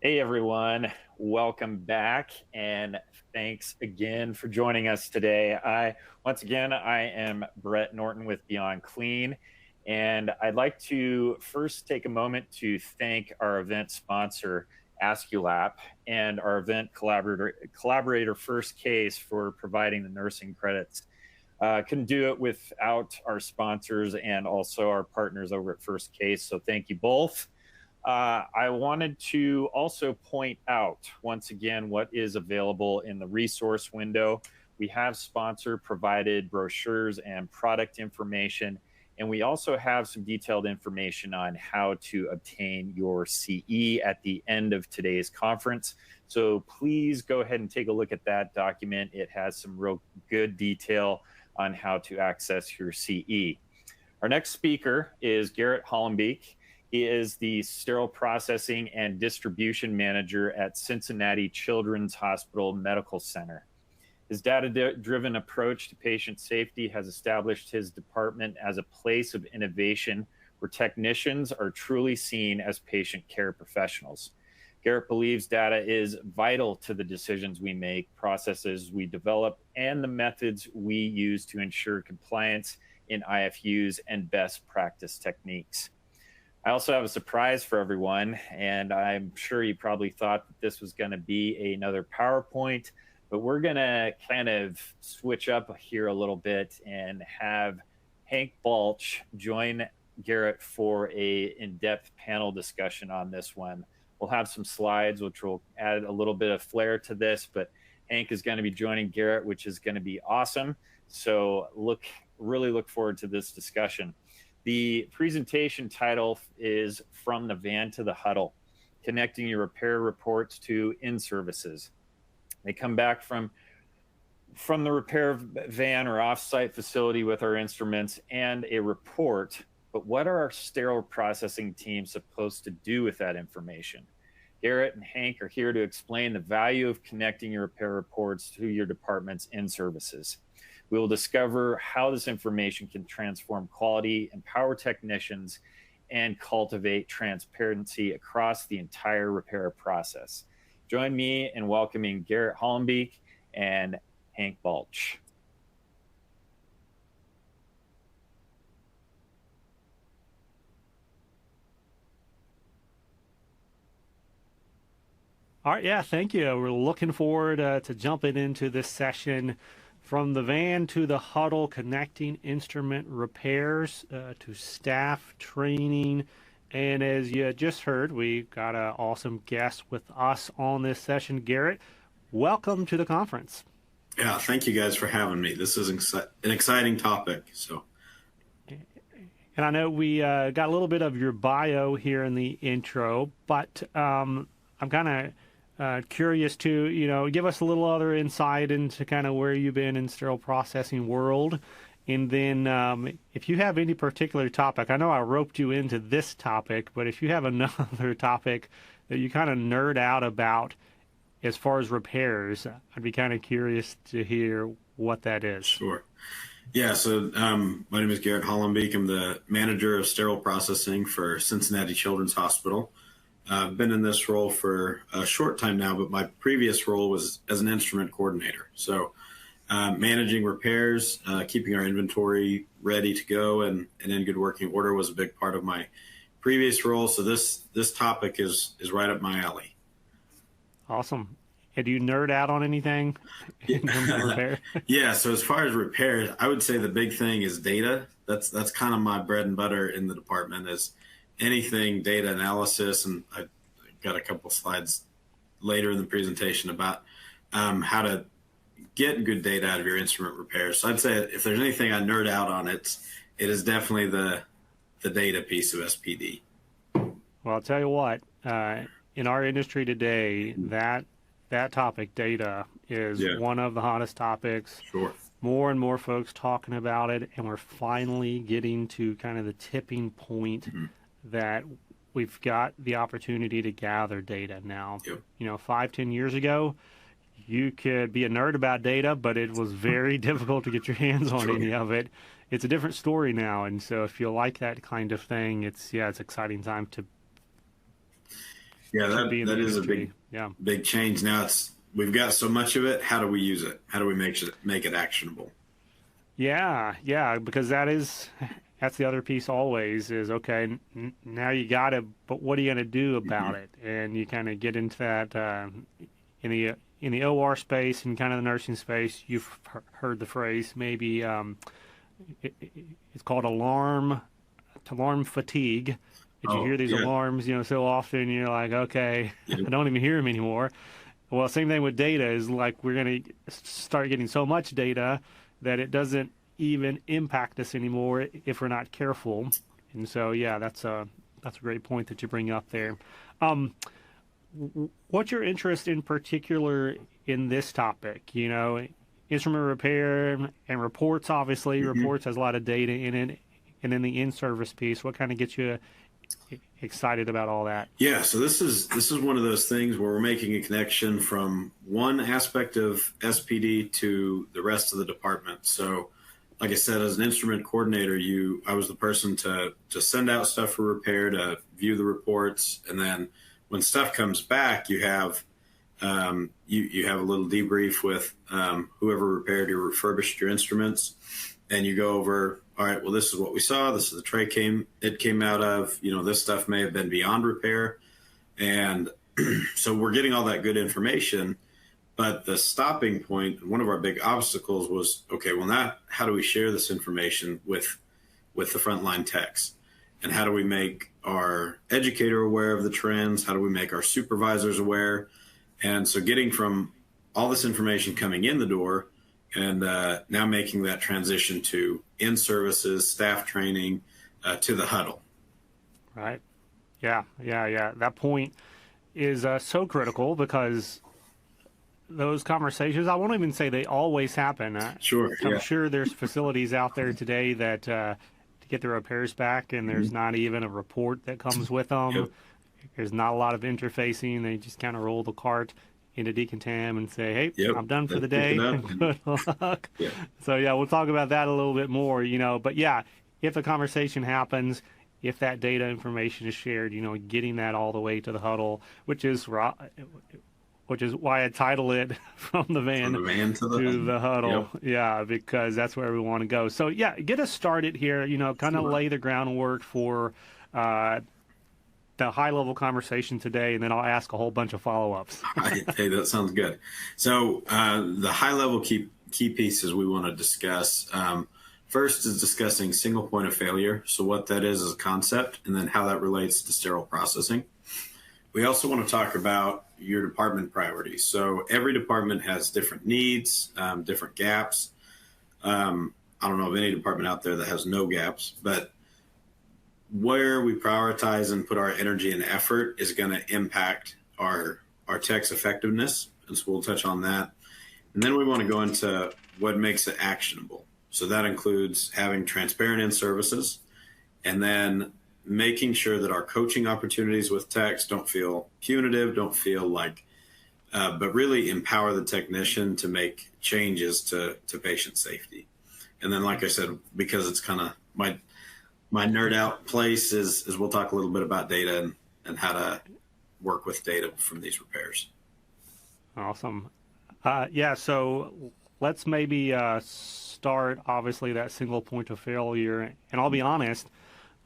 Hey everyone, welcome back and thanks again for joining us today. I am Brett Norton with Beyond Clean, and I'd like to first take a moment to thank our event sponsor, Asculap, and our event collaborator First Case for providing the nursing credits. Couldn't do it without our sponsors and also our partners over at First Case, so thank you both. I wanted to also point out once again what is available in the resource window. We have sponsor provided brochures and product information, and we also have some detailed information on how to obtain your CE at the end of today's conference. So please go ahead and take a look at that document. It has some real good detail on how to access your CE. Our next speaker is Garrett Hollembeak. He is the Sterile Processing and Distribution Manager at Cincinnati Children's Hospital Medical Center. His data-driven approach to patient safety has established his department as a place of innovation where technicians are truly seen as patient care professionals. Garrett believes data is vital to the decisions we make, processes we develop, and the methods we use to ensure compliance in IFUs and best practice techniques. I also have a surprise for everyone, and I'm sure you probably thought that this was going to be another PowerPoint, but we're going to kind of switch up here a little bit and have Hank Balch join Garrett for a in-depth panel discussion on this one. We'll have some slides, which will add a little bit of flair to this, but Hank is going to be joining Garrett, which is going to be awesome. So really look forward to this discussion. The presentation title is From the Van to the Huddle, Connecting Your Repair Reports to Inservices. They come back from the repair van or offsite facility with our instruments and a report, but what are our sterile processing teams supposed to do with that information? Garrett and Hank are here to explain the value of connecting your repair reports to your department's Inservices. We will discover how this information can transform quality, empower technicians, and cultivate transparency across the entire repair process. Join me in welcoming Garrett Hollembeak and Hank Balch. All right, yeah, thank you. We're looking forward to jumping into this session from the van to the huddle, connecting instrument repairs to staff training. And as you just heard, we got an awesome guest with us on this session. Garrett, welcome to the conference. Yeah, thank you guys for having me. This is an exciting topic. And I know we got a little bit of your bio here in the intro, but I'm kind of curious to, give us a little other insight into kind of where you've been in sterile processing world. And then if you have any particular topic, I know I roped you into this topic, but if you have another topic that you kind of nerd out about as far as repairs, I'd be kind of curious to hear what that is. Sure. Yeah, so my name is Garrett Hollembeak. I'm the manager of sterile processing for Cincinnati Children's Hospital. I've been in this role for a short time now, but my previous role was as an instrument coordinator. So managing repairs, keeping our inventory ready to go and in good working order was a big part of my previous role. So this topic is right up my alley. Awesome. And do you nerd out on anything in terms of repair? Yeah, so as far as repairs, I would say the big thing is data. That's kind of my bread and butter in the department is anything data analysis, and I've got a couple slides later in the presentation about how to get good data out of your instrument repairs. So I'd say if there's anything I nerd out on, it is definitely the data piece of SPD. Well, I'll tell you what, in our industry today, that topic, data, is one of the hottest topics. Sure. More and more folks talking about it, and we're finally getting to kind of the tipping point that we've got the opportunity to gather data now. Yep. 5-10 years ago, you could be a nerd about data, but it was very difficult to get your hands on any of it. It's a different story now, and so if you like that kind of thing, it's exciting time to. Yeah, should be in that the is a industry. Yeah. big change. Now we've got so much of it. How do we use it? How do we make it actionable? Yeah, because that's the other piece always is okay. Now you got it, but what are you going to do about it? And you kind of get into that in the OR space and kind of the nursing space. You've heard the phrase maybe it's called alarm fatigue. Did you Oh, hear these yeah. alarms, so often you're like, okay, Yeah. I don't even hear them anymore. Well, same thing with data is like we're going to start getting so much data that it doesn't even impact us anymore if we're not careful. And so, yeah, that's a great point that you bring up there. What's your interest in particular in this topic? Instrument repair and reports, obviously. Reports has a lot of data in it. And then the in-service piece, what kind of gets you excited about all that? Yeah, so this is one of those things where we're making a connection from one aspect of SPD to the rest of the department. So, like I said, as an instrument coordinator, I was the person to send out stuff for repair, to view the reports, and then when stuff comes back, you have you have a little debrief with whoever repaired or refurbished your instruments, and you go over, all right, well, this is what we saw. This is the tray it came out of. This stuff may have been beyond repair. And so we're getting all that good information. But the stopping point, one of our big obstacles was, okay, well, now how do we share this information with the frontline techs? And how do we make our educator aware of the trends? How do we make our supervisors aware? And so getting from all this information coming in the door and now making that transition to in-services, staff training, to the huddle. Right. Yeah. That point is so critical because those conversations, I won't even say they always happen. Sure. I'm sure there's facilities out there today that to get the repairs back and there's not even a report that comes with them. Yep. There's not a lot of interfacing. They just kind of roll the cart into decontam and say, hey, I'm done for the day. Good luck. Yeah. So, yeah, we'll talk about that a little bit more, But, yeah, if the conversation happens, if that data information is shared, getting that all the way to the huddle, which is why I title it From the Van to the Huddle. Yep. Yeah, because that's where we want to go. So, yeah, get us started here, kind of lay the groundwork for the high-level conversation today, and then I'll ask a whole bunch of follow-ups. Hey, that sounds good. So the high-level key pieces we want to discuss, first is discussing single point of failure, so what that is as a concept, and then how that relates to sterile processing. We also want to talk about your department priorities. So every department has different needs, different gaps. I don't know of any department out there that has no gaps, but where we prioritize and put our energy and effort is going to impact our tech's effectiveness. And so we'll touch on that. And then we want to go into what makes it actionable. So that includes having transparent in-services and then making sure that our coaching opportunities with techs don't feel punitive, don't feel like, but really empower the technician to make changes to patient safety. And then, like I said, because it's kind of my nerd out place is we'll talk a little bit about data and how to work with data from these repairs. Awesome. So let's maybe start, obviously, that single point of failure. And I'll be honest,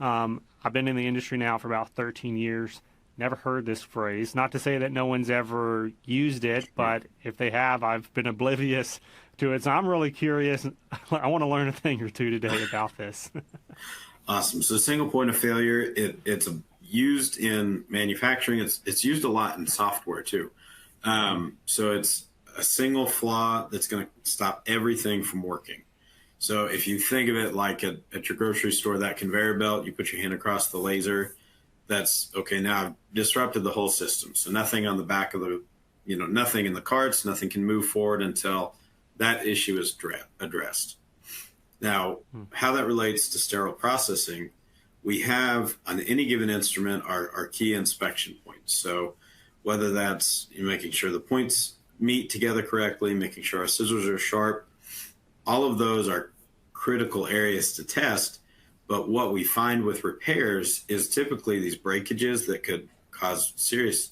I've been in the industry now for about 13 years. Never heard this phrase. Not to say that no one's ever used it, but if they have, I've been oblivious to it. So I'm really curious. I want to learn a thing or two today about this. Awesome. So single point of failure, it's used in manufacturing. It's used a lot in software too. So it's a single flaw that's going to stop everything from working. So if you think of it like at your grocery store, that conveyor belt, you put your hand across the laser, that's okay. Now I've disrupted the whole system. So nothing on the back of nothing in the carts, nothing can move forward until that issue is addressed. Now, how that relates to sterile processing, we have on any given instrument our key inspection points. So whether that's making sure the points meet together correctly, making sure our scissors are sharp, all of those are critical areas to test. But what we find with repairs is typically these breakages that could cause serious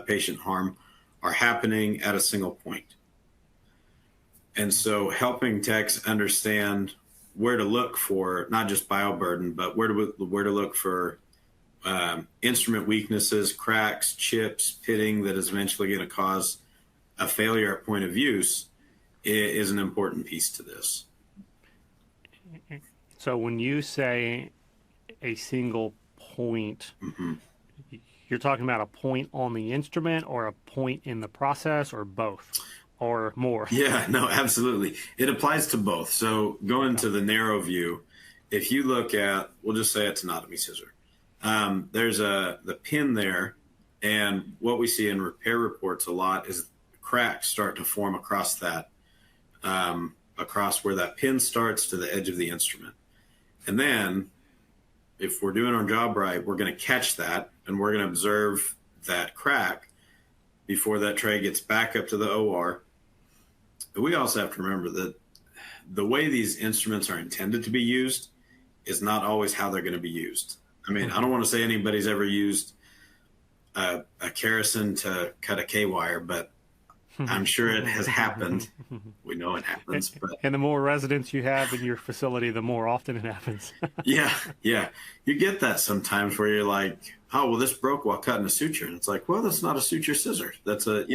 patient harm are happening at a single point. And so helping techs understand where to look for not just bioburden, but where to look for instrument weaknesses, cracks, chips, pitting that is eventually going to cause a failure at point of use is an important piece to this. So when you say a single point, you're talking about a point on the instrument or a point in the process or both or more? Yeah, no, absolutely. It applies to both. So going to the narrow view, if you look at, we'll just say a tenotomy scissor, there's the pin there. And what we see in repair reports a lot is cracks start to form across that, across where that pin starts to the edge of the instrument. And then if we're doing our job right, we're going to catch that and we're going to observe that crack before that tray gets back up to the OR. But we also have to remember that the way these instruments are intended to be used is not always how they're going to be used. I mean, I don't want to say anybody's ever used a kerosene to cut a K-wire, but I'm sure it has happened. We know it happens. But and the more residents you have in your facility, the more often it happens. yeah. You get that sometimes where you're like, oh, well, this broke while cutting a suture. And it's like, well, that's not a suture scissor. That's a,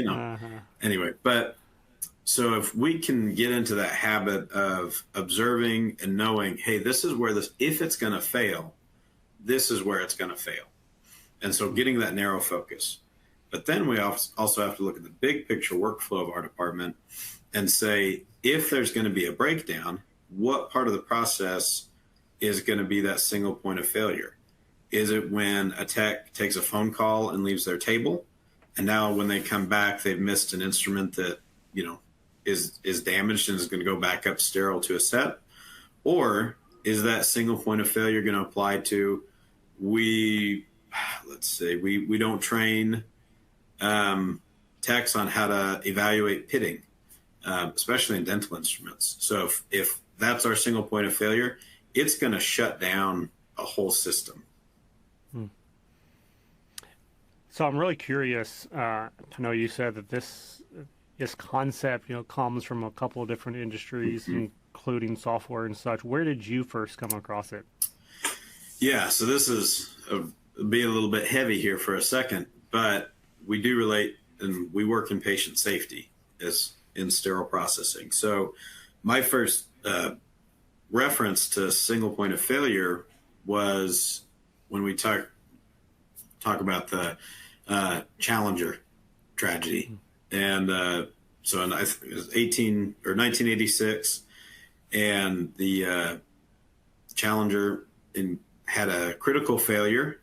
Anyway, but so if we can get into that habit of observing and knowing, hey, this is where if it's going to fail, this is where it's going to fail. And so getting that narrow focus. But then we also have to look at the big picture workflow of our department and say, if there's going to be a breakdown, what part of the process is going to be that single point of failure? Is it when a tech takes a phone call and leaves their table, and now when they come back, they've missed an instrument that, is damaged and is going to go back up sterile to a set? Or is that single point of failure going to apply to, let's say we don't train techs on how to evaluate pitting, especially in dental instruments. So if that's our single point of failure, it's going to shut down a whole system. So I'm really curious to know, you said that this concept, comes from a couple of different industries, including software and such. Where did you first come across it? Yeah, so this is be a little bit heavy here for a second, but we do relate, and we work in patient safety as in sterile processing. So my first reference to single point of failure was when we talk about the Challenger tragedy. And so it was 1986, and the Challenger had a critical failure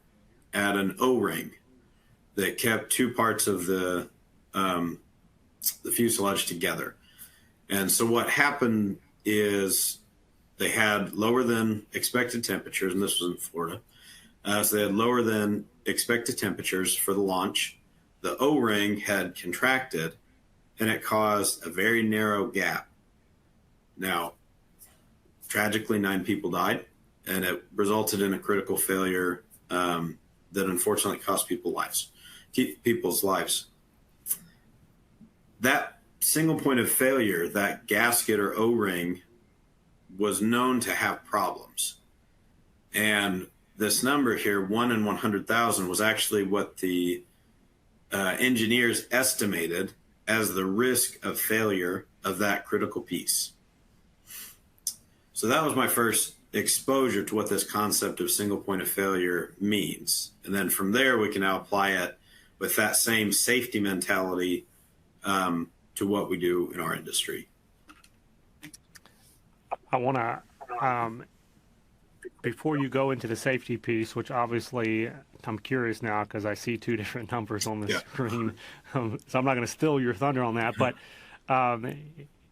at an O-ring that kept two parts of the fuselage together. And so what happened is they had lower than expected temperatures, and this was in Florida. So they had lower than expected temperatures for the launch. The O-ring had contracted, and it caused a very narrow gap. Now, tragically, 9 people died, and it resulted in a critical failure that unfortunately cost people's lives. That single point of failure, that gasket or O-ring, was known to have problems. And this number here, 1 in 100,000, was actually what the engineers estimated as the risk of failure of that critical piece. So that was my first exposure to what this concept of single point of failure means. And then from there, we can now apply it with that same safety mentality to what we do in our industry. I want to, before you go into the safety piece, which obviously I'm curious now because I see 2 different numbers on the screen, so I'm not going to steal your thunder on that, but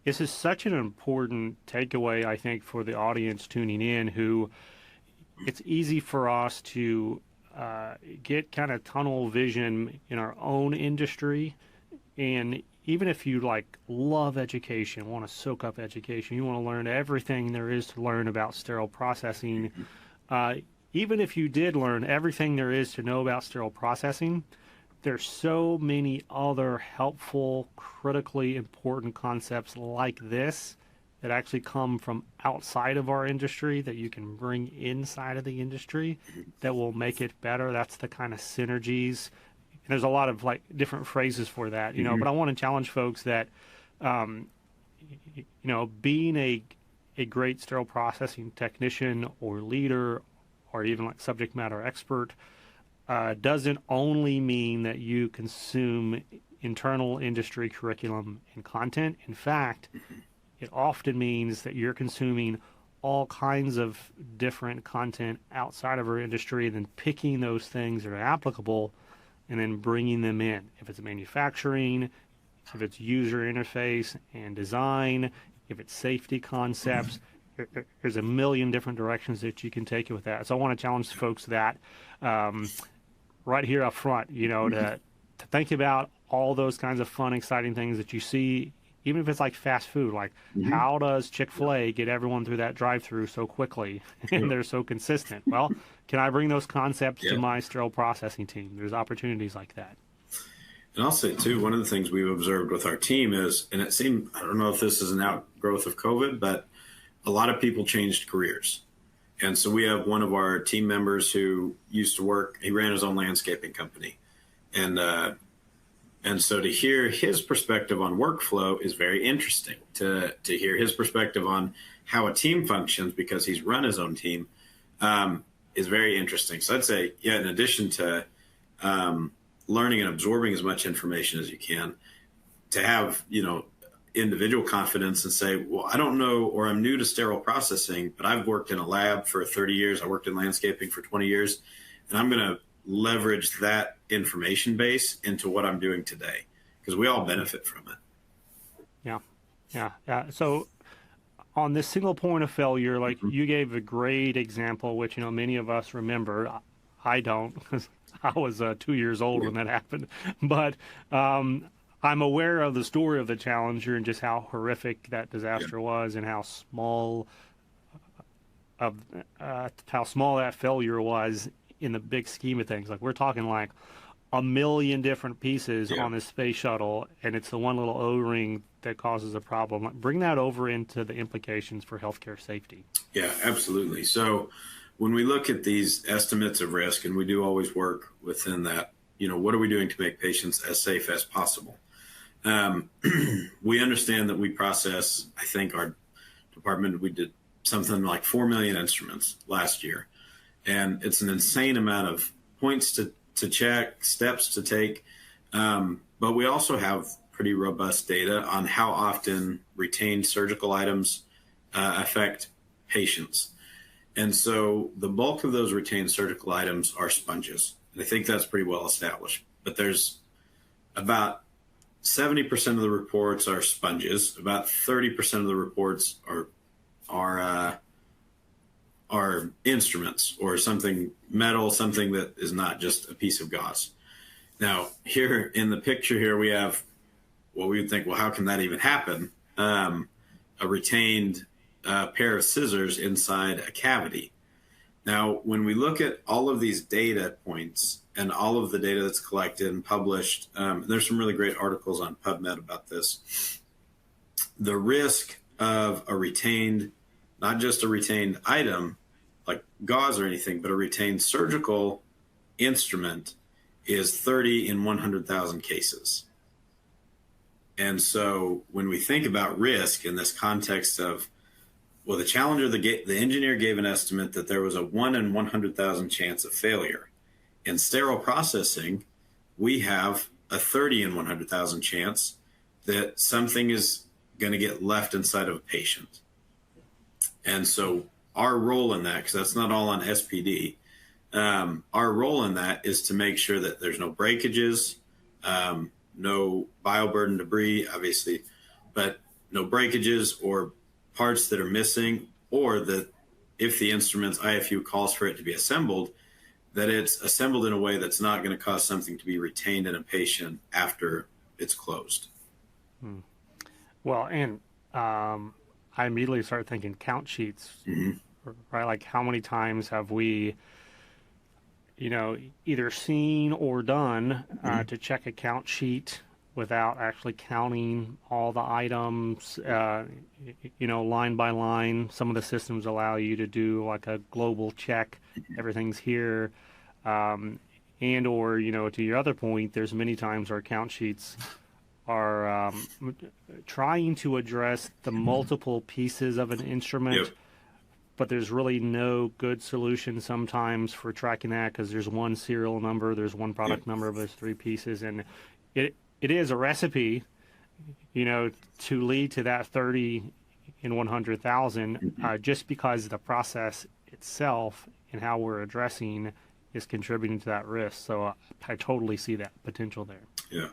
this is such an important takeaway, I think, for the audience tuning in, who it's easy for us to get kind of tunnel vision in our own industry. And even if you love education, want to soak up education, you want to learn everything there is to learn about sterile processing, even if you did learn everything there is to know about sterile processing, there's so many other helpful, critically important concepts like this that actually come from outside of our industry that you can bring inside of the industry that will make it better. That's the kind of synergies. And there's a lot of like different phrases for that, you know, but I want to challenge folks that, you know, being a great sterile processing technician or leader or even like subject matter expert doesn't only mean that you consume internal industry curriculum and content. In fact, it often means that you're consuming all kinds of different content outside of our industry and then picking those things that are applicable and then bringing them in. If it's manufacturing, if it's user interface and design, if it's safety concepts, there's a million different directions that you can take it with that. So I want to challenge folks that right here up front, you know, to think about all those kinds of fun, exciting things that you see, even if it's like fast food, like how does Chick-fil-A get everyone through that drive-through so quickly and they're so consistent? Well, can I bring those concepts to my sterile processing team? There's opportunities like that. And I'll say, too, one of the things we've observed with our team is, and it seemed, I don't know if this is an outgrowth of COVID, but a lot of people changed careers. And so we have one of our team members who used to work, he ran his own landscaping company. And so to hear his perspective on workflow is very interesting. To hear his perspective on how a team functions, because he's run his own team, is very interesting. So I'd say, yeah, in addition to learning and absorbing as much information as you can, to have, you know, individual confidence and say, well, I don't know, or I'm new to sterile processing, but I've worked in a lab for 30 years. I worked in landscaping for 20 years, and I'm going to leverage that information base into what I'm doing today, because we all benefit from it. Yeah. So on this single point of failure, like you gave a great example, which, you know, many of us remember. I don't, because I was 2 years old when that happened. But I'm aware of the story of the Challenger and just how horrific that disaster was and how small that failure was in the big scheme of things. Like we're talking like a million different pieces on this space shuttle, and it's the one little O-ring that causes a problem. Bring that over into the implications for healthcare safety. Yeah, absolutely. So when we look at these estimates of risk, and we do always work within that, you know, what are we doing to make patients as safe as possible? We understand that we process, I think our department, we did something like 4 million instruments last year. And it's an insane amount of points to check, steps to take. But we also have pretty robust data on how often retained surgical items affect patients. And so the bulk of those retained surgical items are sponges. And I think that's pretty well established. But there's about 70% of the reports are sponges. About 30% of the reports are instruments or something metal, something that is not just a piece of gauze. Now, here in the picture here, we have what we would think, well, how can that even happen? A retained pair of scissors inside a cavity. Now, when we look at all of these data points and all of the data that's collected and published, there's some really great articles on PubMed about this. The risk of a retained, not just a retained item like gauze or anything, but a retained surgical instrument is 30 in 100,000 cases. And so when we think about risk in this context of, well, the Challenger, the engineer gave an estimate that there was a 1 in 100,000 chance of failure. In sterile processing, we have a 30 in 100,000 chance that something is going to get left inside of a patient. And so our role in that, because that's not all on SPD, our role in that is to make sure that there's no breakages, no bioburden debris, obviously, but no breakages or parts that are missing, or that if the instrument's IFU calls for it to be assembled, that it's assembled in a way that's not going to cause something to be retained in a patient after it's closed. Well, and I immediately start thinking count sheets, right? Like how many times have we either seen or done to check a count sheet without actually counting all the items, line by line. Some of the systems allow you to do like a global check, everything's here. And or, to your other point, there's many times our count sheets are trying to address the multiple pieces of an instrument. Yep. But there's really no good solution sometimes for tracking that because there's one serial number, there's one product number, but there's three pieces. And it is a recipe, to lead to that 30 in 100,000 just because the process itself and how we're addressing is contributing to that risk. So I totally see that potential there. Yeah.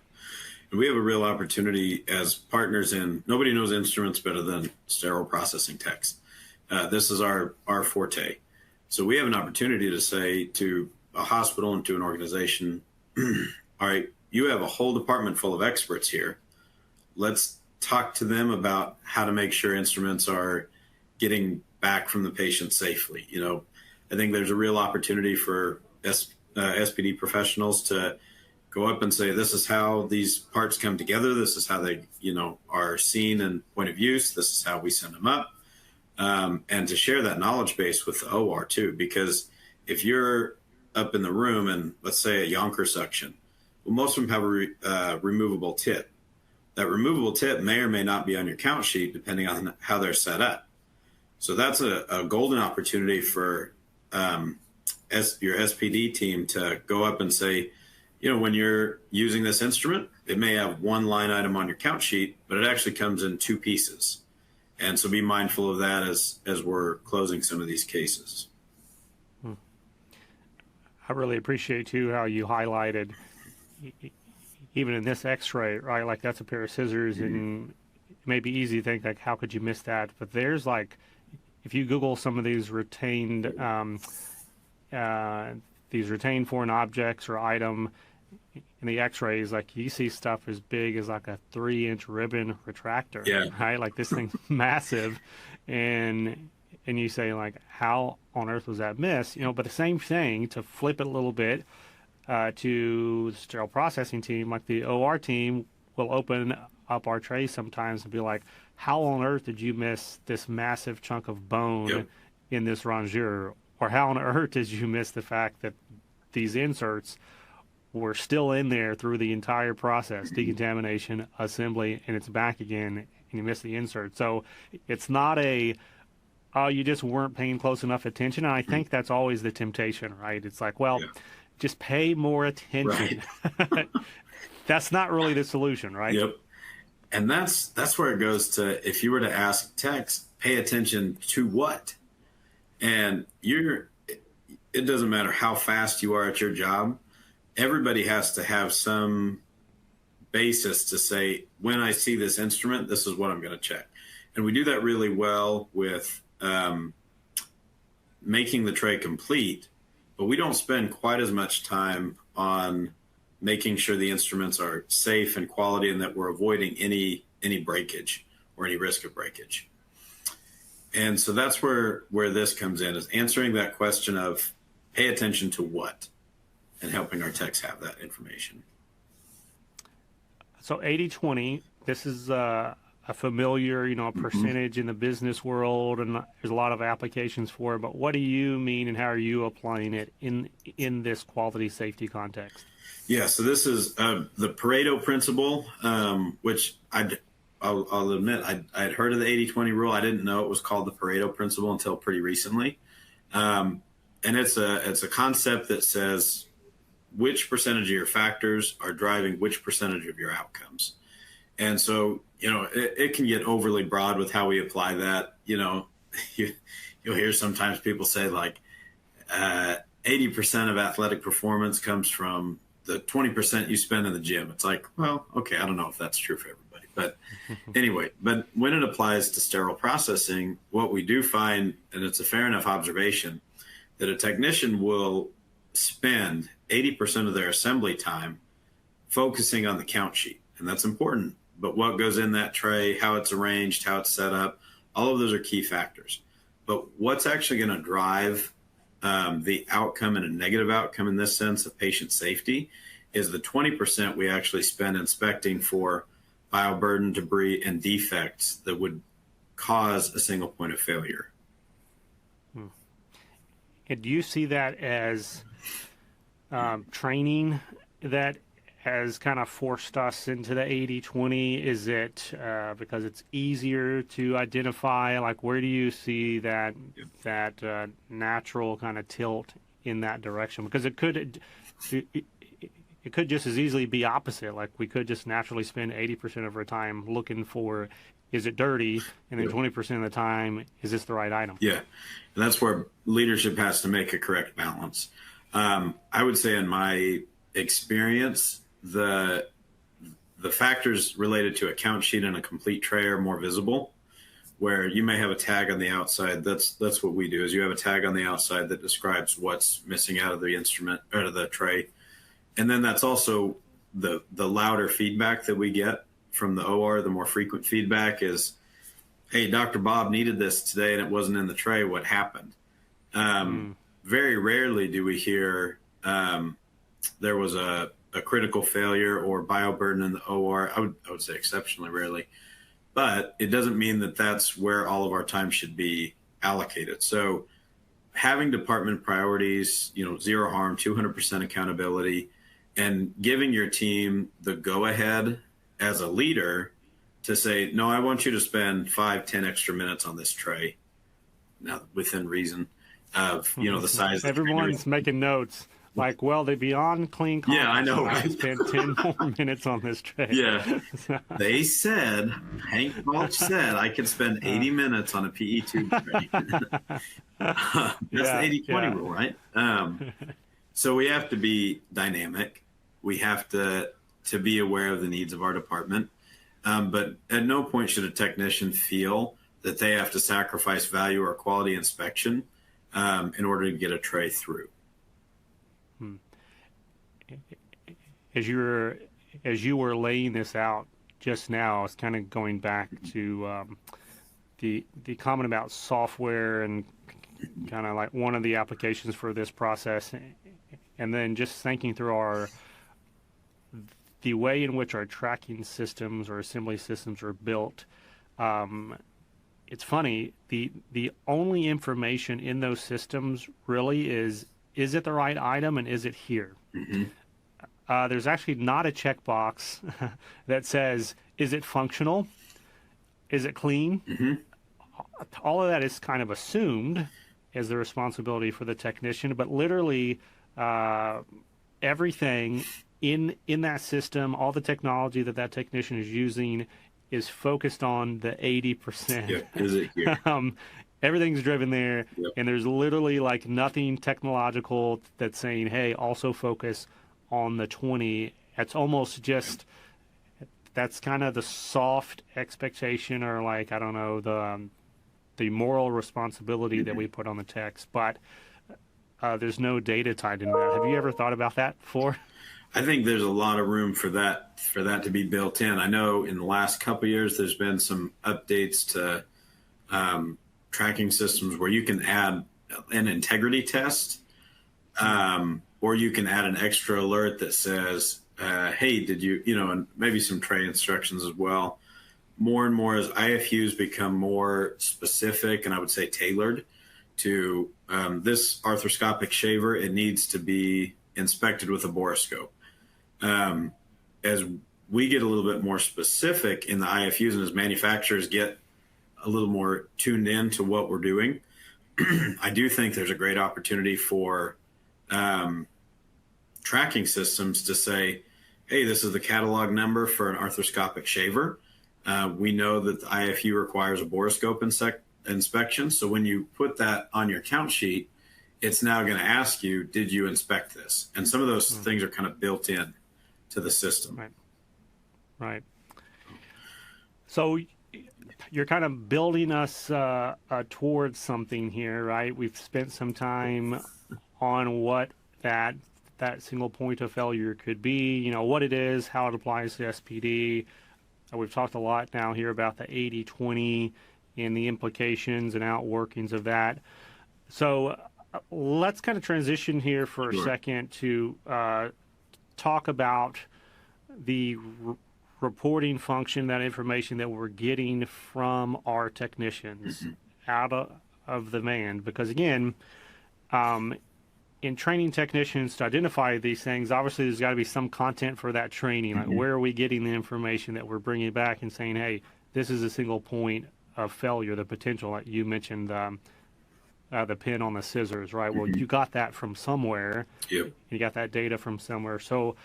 And we have a real opportunity as partners in, nobody knows instruments better than sterile processing techs. This is our forte. So we have an opportunity to say to a hospital and to an organization, all right, you have a whole department full of experts here. Let's talk to them about how to make sure instruments are getting back from the patient safely. I think there's a real opportunity for SPD professionals to go up and say, this is how these parts come together. This is how they, are seen in point of use. This is how we send them up. And to share that knowledge base with the OR too, because if you're up in the room and let's say a Yonker suction, well, most of them have a removable tip. That removable tip may or may not be on your count sheet depending on how they're set up. So that's a golden opportunity for your SPD team to go up and say, when you're using this instrument, it may have one line item on your count sheet, but it actually comes in two pieces. And so be mindful of that as we're closing some of these cases. I really appreciate, too, how you highlighted, even in this x-ray, right, like that's a pair of scissors, and it may be easy to think, like, how could you miss that? But there's, like, if you Google some of these retained foreign objects or item in the x-rays, like you see stuff as big as like a 3-inch ribbon retractor, right? Like this thing's massive, and you say like, how on earth was that missed? But the same thing, to flip it a little bit, to the sterile processing team, like the OR team will open up our trays sometimes and be like, how on earth did you miss this massive chunk of bone in this rongeur? Or how on earth did you miss the fact that these inserts were still in there through the entire process, decontamination, assembly, and it's back again, and you miss the insert. So it's not you just weren't paying close enough attention. And I think that's always the temptation, right? It's like, just pay more attention. Right. That's not really the solution, right? Yep. And that's where it goes to, if you were to ask techs, pay attention to what? And it doesn't matter how fast you are at your job. Everybody has to have some basis to say, when I see this instrument, this is what I'm going to check. And we do that really well with making the tray complete, but we don't spend quite as much time on making sure the instruments are safe and quality and that we're avoiding any breakage or any risk of breakage. And so that's where this comes in, is answering that question of pay attention to what, and helping our techs have that information. So 80-20, this is a familiar, percentage in the business world, and there's a lot of applications for it. But what do you mean, and how are you applying it in this quality safety context? Yeah, so this is the Pareto principle, which I'll admit I'd heard of the 80-20 rule. I didn't know it was called the Pareto principle until pretty recently. And it's a concept that says which percentage of your factors are driving which percentage of your outcomes. And so, it can get overly broad with how we apply that. You'll hear sometimes people say like 80% of athletic performance comes from the 20% you spend in the gym. It's like, well, okay, I don't know if that's true for everybody. But anyway, but when it applies to sterile processing, what we do find, and it's a fair enough observation, that a technician will spend 80% of their assembly time focusing on the count sheet. And that's important. But what goes in that tray, how it's arranged, how it's set up, all of those are key factors. But what's actually going to drive the outcome and a negative outcome in this sense of patient safety is the 20% we actually spend inspecting for bioburden, debris, and defects that would cause a single point of failure. And do you see that as training that has kind of forced us into the 80-20? Is it because it's easier to identify? Like, where do you see that natural kind of tilt in that direction? Because it could just as easily be opposite. Like, we could just naturally spend 80% of our time looking for, is it dirty? And then 20% of the time, is this the right item? Yeah. And that's where leadership has to make a correct balance. I would say in my experience, the factors related to a count sheet and a complete tray are more visible, where you may have a tag on the outside. That's what we do, is you have a tag on the outside that describes what's missing out of the instrument or the tray. And then that's also the louder feedback that we get from the OR. The more frequent feedback is, hey, Dr. Bob needed this today and it wasn't in the tray. What happened? Very rarely do we hear there was a critical failure or bioburden in the OR. I would say exceptionally rarely. But it doesn't mean that that's where all of our time should be allocated. So having department priorities, zero harm, 200% accountability, and giving your team the go-ahead as a leader to say, no, I want you to spend 5-10 extra minutes on this tray, now within reason of, the size. Everyone's making notes. Like, well, the Beyond Clean conference, I know, right? I spent 10 more minutes on this tray. Yeah. They said, Hank Balch said, I could spend 80 minutes on a PE tube tray. That's the 80-20 rule, right? So we have to be dynamic. We have to be aware of the needs of our department. But at no point should a technician feel that they have to sacrifice value or quality inspection in order to get a tray through. As you were laying this out just now, it's kind of going back to the comment about software and kind of like one of the applications for this process, and then just thinking through the way in which our tracking systems or assembly systems are built. It's funny, the only information in those systems really is it the right item and is it here? Mm-hmm. There's actually not a checkbox that says, is it functional? Is it clean? Mm-hmm. All of that is kind of assumed as the responsibility for the technician, but literally everything in that system, all the technology that technician is using is focused on the 80%. Yeah, is it here? Everything's driven there, Yep. and there's literally like nothing technological that's saying, hey, also focus on the 20. It's almost just, that's kind of the soft expectation, or like, I don't know, the moral responsibility that we put on the techs, but there's no data tied into that. Have you ever thought about that before? I think there's a lot of room for that to be built in. I know in the last couple of years, there's been some updates to tracking systems where you can add an integrity test, or you can add an extra alert that says, hey, did you, and maybe some tray instructions as well. More and more as IFUs become more specific, and I would say tailored to this arthroscopic shaver, it needs to be inspected with a borescope. As we get a little bit more specific in the IFUs, and as manufacturers get a little more tuned in to what we're doing, I do think there's a great opportunity for tracking systems to say, hey, this is the catalog number for an arthroscopic shaver. We know that the IFU requires a borescope inspection. So when you put that on your count sheet, it's now going to ask you, did you inspect this? And some of those things are kind of built in to the system. Right. So you're kind of building us towards something here, right? We've spent some time on what that single point of failure could be, what it is, how it applies to SPD. We've talked a lot now here about the 80-20 and the implications and outworkings of that. So let's kind of transition here for a second to talk about the reporting function, that information that we're getting from our technicians out of the van. Because again, in training technicians to identify these things, obviously there's got to be some content for that training. Like, where are we getting the information that we're bringing back and saying, hey, this is a single point of failure, the potential, like you mentioned, the pin on the scissors, right? Well, you got that from somewhere. Yep. You got that data from somewhere. So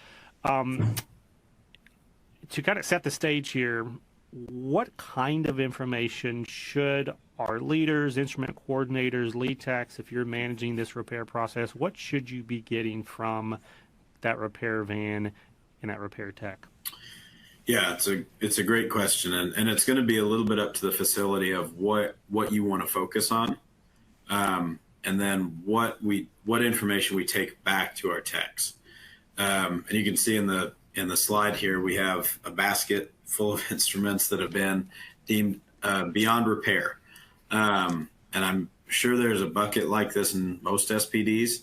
to kind of set the stage here, what kind of information should our leaders, instrument coordinators, lead techs, if you're managing this repair process, what should you be getting from that repair van and that repair tech? Yeah, it's a great question, and it's going to be a little bit up to the facility of what you want to focus on, and then what information we take back to our techs. And you can see in the slide here, we have a basket full of instruments that have been deemed beyond repair. And I'm sure there's a bucket like this in most SPDs.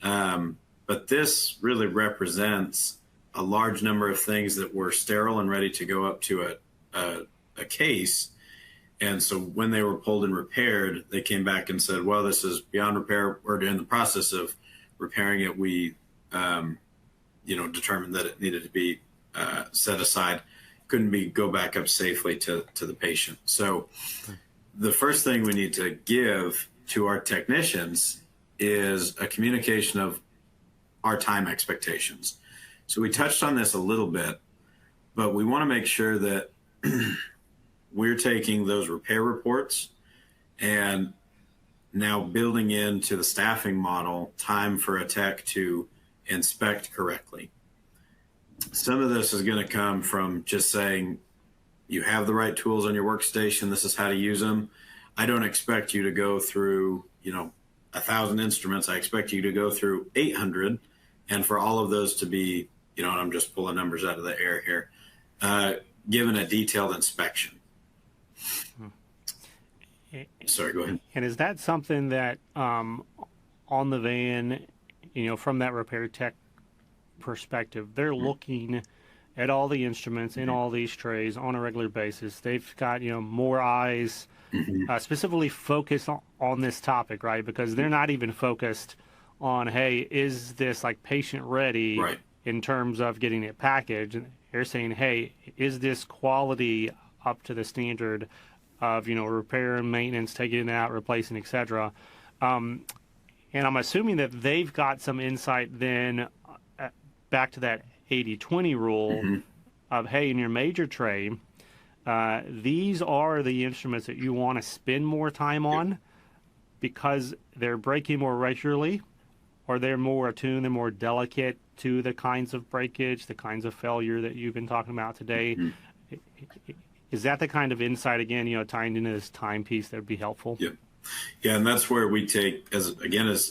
But this really represents a large number of things that were sterile and ready to go up to a case. And so when they were pulled and repaired, they came back and said, well, this is beyond repair. We're in the process of repairing it. We, determined that it needed to be set aside. Couldn't go back up safely to the patient. So the first thing we need to give to our technicians is a communication of our time expectations. So we touched on this a little bit, but we want to make sure that we're taking those repair reports and now building into the staffing model time for a tech to inspect correctly. Some of this is going to come from just saying, you have the right tools on your workstation. This is how to use them. I don't expect you to go through, 1,000 instruments. I expect you to go through 800, and for all of those to be, and I'm just pulling numbers out of the air here, given a detailed inspection. Sorry, go ahead. And is that something that on the van, from that repair tech perspective, they're looking at all the instruments in all these trays on a regular basis? They've got, more eyes specifically focused on this topic, right? Because they're not even focused on, hey, is this like patient ready in terms of getting it packaged? They're saying, hey, is this quality up to the standard of, repair and maintenance, taking it out, replacing, etc. And I'm assuming that they've got some insight then back to that 80-20 rule of, hey, in your major tray, these are the instruments that you want to spend more time on because they're breaking more regularly, or they're more attuned, they're more delicate to the kinds of breakage, the kinds of failure that you've been talking about today. Is that the kind of insight, again, tying into this timepiece that would be helpful? Yeah, and that's where we take, as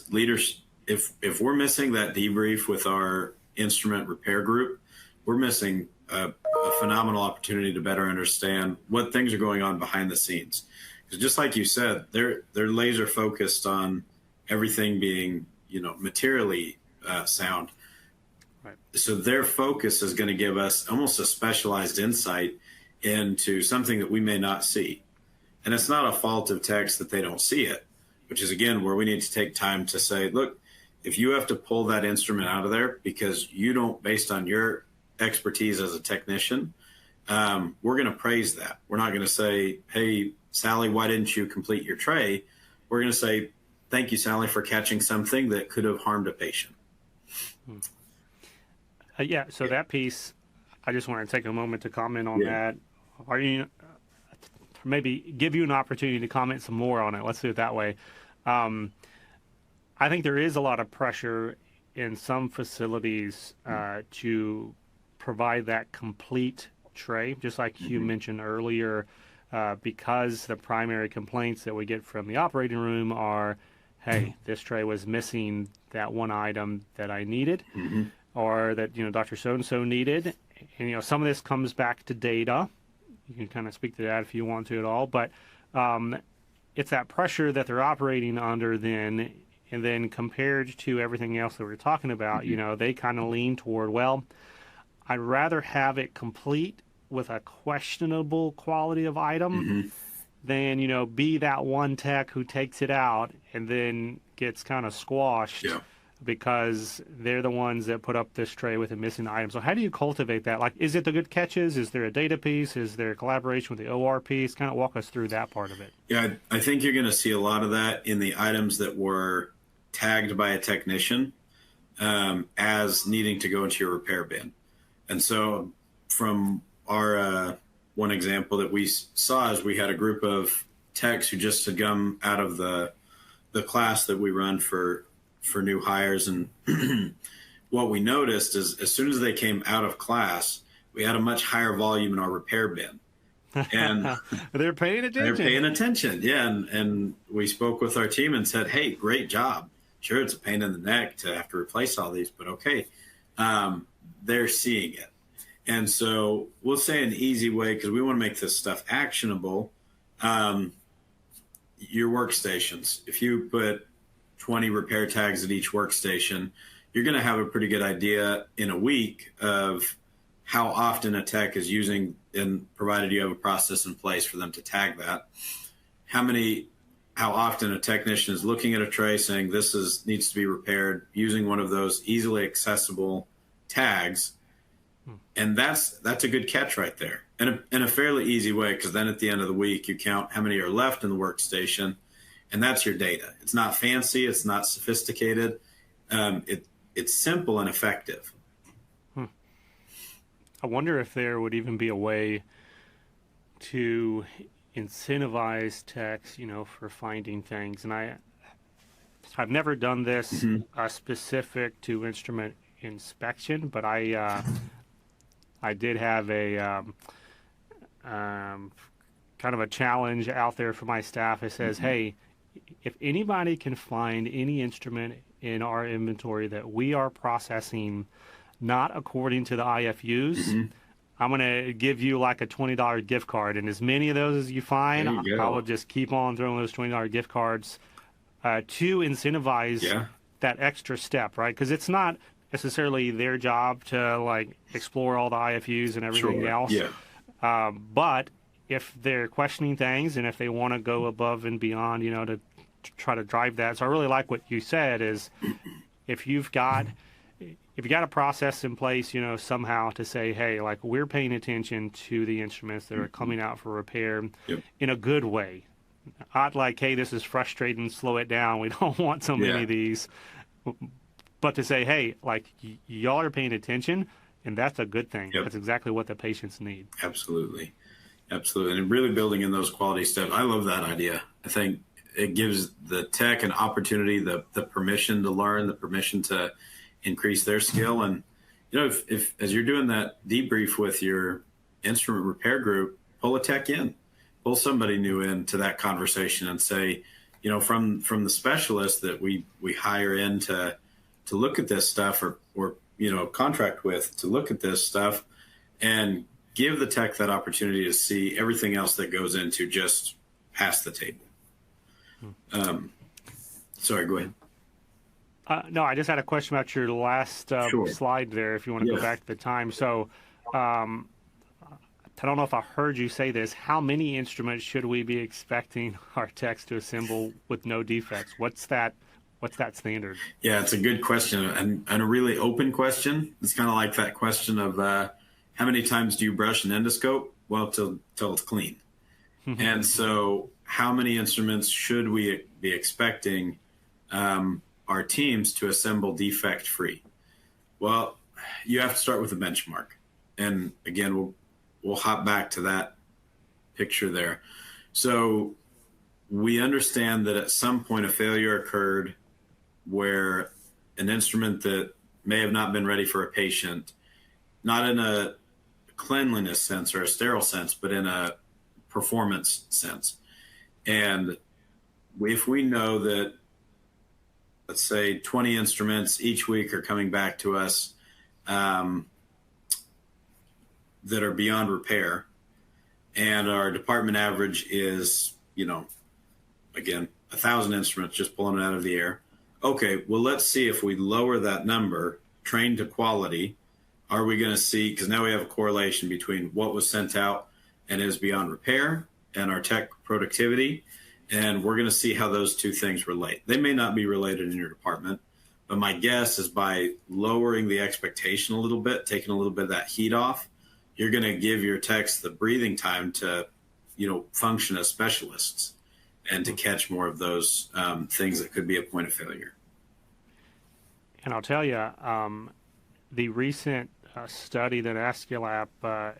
leaders, if we're missing that debrief with our instrument repair group, we're missing a phenomenal opportunity to better understand what things are going on behind the scenes. Because just like you said, they're laser focused on everything being, materially sound. Right. So their focus is going to give us almost a specialized insight into something that we may not see. And it's not a fault of techs that they don't see it, which is, again, where we need to take time to say, look, if you have to pull that instrument out of there because you don't, based on your expertise as a technician, we're going to praise that. We're not going to say, hey, Sally, why didn't you complete your tray? We're going to say, thank you, Sally, for catching something that could have harmed a patient. So that piece, I just want to take a moment to comment on that. Are you maybe give you an opportunity to comment some more on it? Let's do it that way. I think there is a lot of pressure in some facilities to provide that complete tray, just like you mentioned earlier, because the primary complaints that we get from the operating room are, hey, this tray was missing that one item that I needed, or that, Dr. So-and-so needed. And, some of this comes back to data. You can kind of speak to that if you want to at all, but it's that pressure that they're operating under then And then compared to everything else that we're talking about, they kind of lean toward, well, I'd rather have it complete with a questionable quality of item than, be that one tech who takes it out and then gets kind of squashed because they're the ones that put up this tray with a missing item. So how do you cultivate that? Like, is it the good catches? Is there a data piece? Is there a collaboration with the OR piece? Kind of walk us through that part of it. Yeah, I think you're going to see a lot of that in the items that were tagged by a technician as needing to go into your repair bin. And so from our one example that we saw is we had a group of techs who just had come out of the class that we run for new hires. And what we noticed is as soon as they came out of class, we had a much higher volume in our repair bin. And they're paying attention. They're paying attention. Yeah. And we spoke with our team and said, hey, great job. Sure, it's a pain in the neck to have to replace all these, but okay. They're seeing it. And so we'll say an easy way, because we want to make this stuff actionable. Your workstations, if you put 20 repair tags at each workstation, you're going to have a pretty good idea in a week of how often a tech is using, and provided you have a process in place for them to tag that, how often a technician is looking at a tray saying this needs to be repaired, using one of those easily accessible tags. And that's a good catch right there, in a fairly easy way, because then at the end of the week you count how many are left in the workstation, and that's your data. It's not fancy, it's not sophisticated, it's simple and effective. I wonder if there would even be a way to incentivize techs, for finding things. And I've never done this specific to instrument inspection, but I did have a kind of a challenge out there for my staff. It says, hey, if anybody can find any instrument in our inventory that we are processing not according to the IFUs, I'm going to give you like a $20 gift card. And as many of those as you find, I will just keep on throwing those $20 gift cards to incentivize that extra step, right? Because it's not necessarily their job to like explore all the IFUs and everything else. Yeah. But if they're questioning things and if they want to go above and beyond, to try to drive that. So I really like what you said is if you've got a process in place, somehow to say, hey, like we're paying attention to the instruments that are coming out for repair in a good way. Not like, hey, this is frustrating, slow it down. We don't want so many of these. But to say, hey, like y'all are paying attention, and that's a good thing. That's exactly what the patients need. Absolutely. And really building in those quality steps. I love that idea. I think it gives the tech an opportunity, the permission to learn, the permission to increase their skill. And, if as you're doing that debrief with your instrument repair group, pull a tech in, pull somebody new into that conversation and say, from the specialist that we hire in to look at this stuff or contract with to look at this stuff, and give the tech that opportunity to see everything else that goes into just past the table. Sorry, go ahead. No, I just had a question about your last slide there, if you want to go back to the time. So I don't know if I heard you say this. How many instruments should we be expecting our techs to assemble with no defects? What's that standard? Yeah, it's a good question and a really open question. It's kind of like that question of how many times do you brush an endoscope? Well, till it's clean. And so how many instruments should we be expecting our teams to assemble defect-free? Well, you have to start with a benchmark. And again, we'll hop back to that picture there. So we understand that at some point a failure occurred where an instrument that may have not been ready for a patient, not in a cleanliness sense or a sterile sense, but in a performance sense. And if we know that, let's say 20 instruments each week are coming back to us that are beyond repair, and our department average is, again, 1,000 instruments, just pulling it out of the air. okay, well, let's see if we lower that number, train to quality, are we going to see, because now we have a correlation between what was sent out and is beyond repair and our tech productivity. And we're going to see how those two things relate. They may not be related in your department, but my guess is by lowering the expectation a little bit, taking a little bit of that heat off, you're going to give your techs the breathing time to, function as specialists and to catch more of those things that could be a point of failure. And I'll tell you, the recent study that Aesculap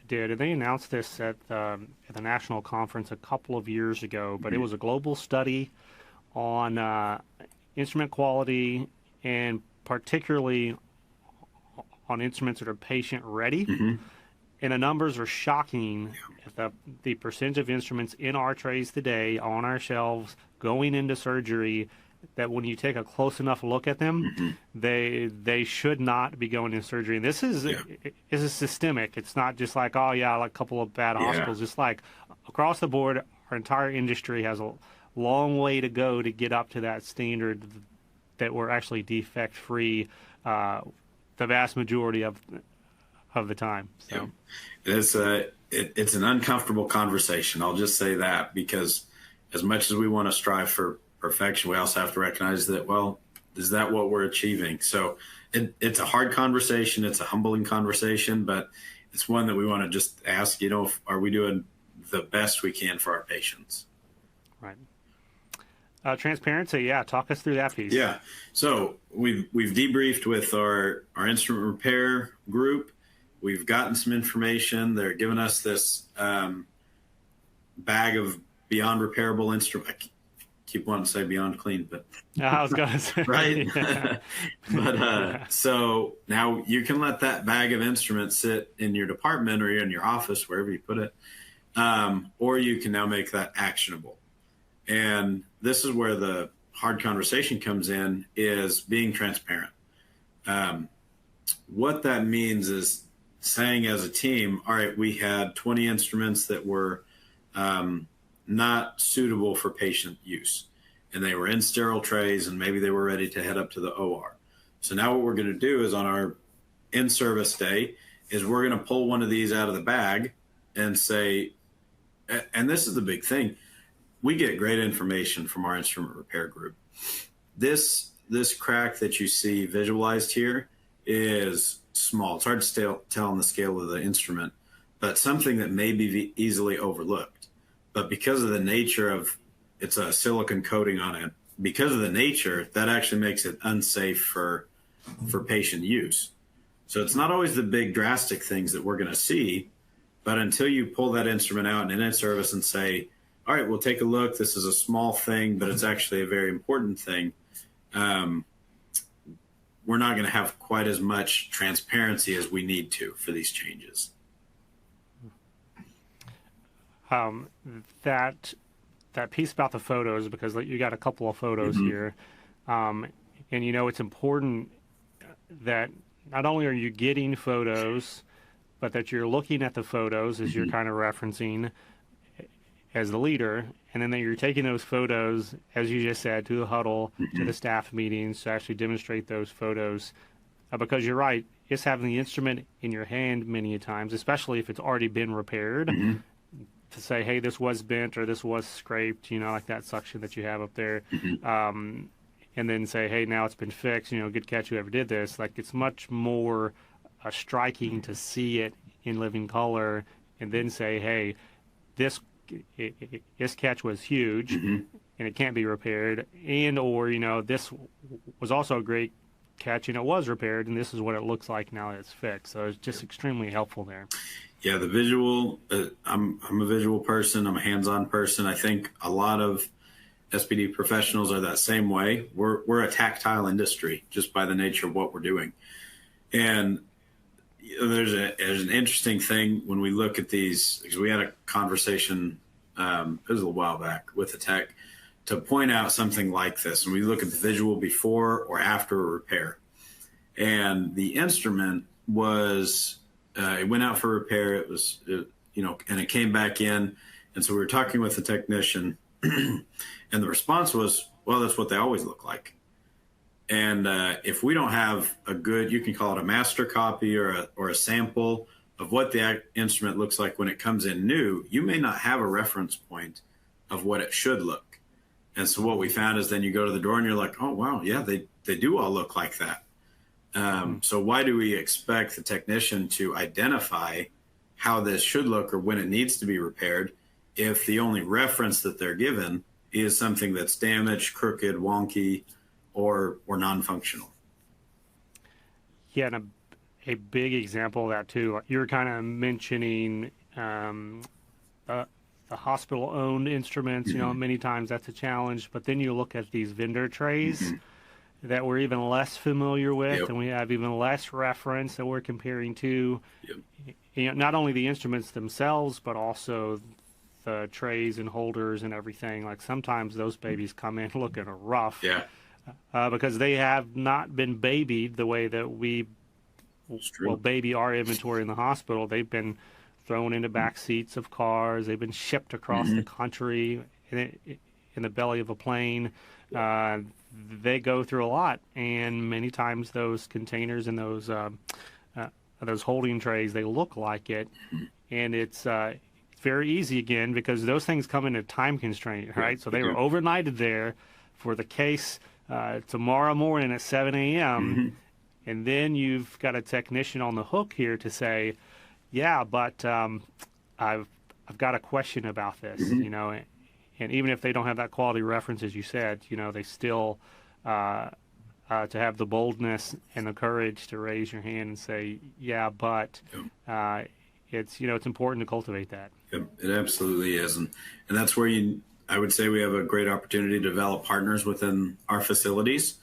did, and they announced this at the national conference a couple of years ago, but it was a global study on instrument quality and particularly on instruments that are patient ready. And the numbers are shocking. The percentage of instruments in our trays today on our shelves going into surgery, that when you take a close enough look at them, they should not be going into surgery. And this is systemic. It's not just like, oh yeah, like a couple of bad hospitals. It's like across the board, our entire industry has a long way to go to get up to that standard that we're actually defect free the vast majority of the time. So it's an uncomfortable conversation. I'll just say that, because as much as we want to strive for perfection, we also have to recognize that, well, is that what we're achieving? So it's a hard conversation. It's a humbling conversation, but it's one that we want to just ask, are we doing the best we can for our patients? Right. Transparency. Yeah. Talk us through that piece. Yeah. So we've debriefed with our instrument repair group. We've gotten some information. They're giving us this bag of beyond repairable instrument. Keep wanting to say beyond clean, but I was going to say, right. But so now you can let that bag of instruments sit in your department or in your office, wherever you put it, or you can now make that actionable. And this is where the hard conversation comes in, is being transparent. What that means is saying as a team, all right, we had 20 instruments that were not suitable for patient use, and they were in sterile trays, and maybe they were ready to head up to the OR. So now what we're going to do is on our in-service day is we're going to pull one of these out of the bag and say, and this is the big thing, we get great information from our instrument repair group. This crack that you see visualized here is small. It's hard to tell on the scale of the instrument, but something that may be easily overlooked. But because of the nature of, it's a silicone coating on it, because of the nature, that actually makes it unsafe for patient use. So it's not always the big drastic things that we're going to see, but until you pull that instrument out in in-service and say, all right, we'll take a look, this is a small thing, but it's actually a very important thing, we're not going to have quite as much transparency as we need to for these changes. That piece about the photos, because you got a couple of photos here, and it's important that not only are you getting photos, but that you're looking at the photos as you're kind of referencing as the leader, and then that you're taking those photos, as you just said, to the huddle, to the staff meetings to actually demonstrate those photos, because you're right, it's having the instrument in your hand many a times, especially if it's already been repaired, to say, hey, this was bent or this was scraped, like that suction that you have up there, and then say, hey, now it's been fixed, good catch whoever did this. Like, it's much more striking to see it in living color and then say, hey, this catch was huge and it can't be repaired, and or this was also a great catch and it was repaired, and this is what it looks like now that it's fixed. So it's just extremely helpful there. Yeah, the visual, I'm a visual person, I'm a hands-on person. I think a lot of SPD professionals are that same way. We're a tactile industry just by the nature of what we're doing. And there's an interesting thing when we look at these, because we had a conversation, it was a little while back with the tech, to point out something like this. And we look at the visual before or after a repair. And the instrument was, it went out for repair. And it came back in. And so we were talking with the technician, and the response was, well, that's what they always look like. And if we don't have a good, you can call it a master copy or a sample of what the instrument looks like when it comes in new, you may not have a reference point of what it should look. And so what we found is then you go to the door and you're like, oh, wow, yeah, they do all look like that. So why do we expect the technician to identify how this should look or when it needs to be repaired if the only reference that they're given is something that's damaged, crooked, wonky, or non-functional? Yeah, and a big example of that too. You're kind of mentioning the hospital-owned instruments. You know, many times that's a challenge. But then you look at these vendor trays that we're even less familiar with, and we have even less reference that we're comparing to. You know, not only the instruments themselves, but also the trays and holders and everything. Like sometimes those babies come in looking rough. Yeah. Because they have not been babied the way that we will baby our inventory in the hospital. They've been thrown into back seats of cars. They've been shipped across the country in the belly of a plane. They go through a lot, and many times those containers and those holding trays, they look like it, and it's very easy again because those things come in a time constraint, right? So they were overnighted there for the case tomorrow morning at 7 a.m. And then you've got a technician on the hook here to say, yeah, but I've got a question about this, you know, and even if they don't have that quality reference, as you said, you know, they still to have the boldness and the courage to raise your hand and say, yeah, but it's, you know, it's important to cultivate that. It absolutely is. And that's where I would say we have a great opportunity to develop partners within our facilities.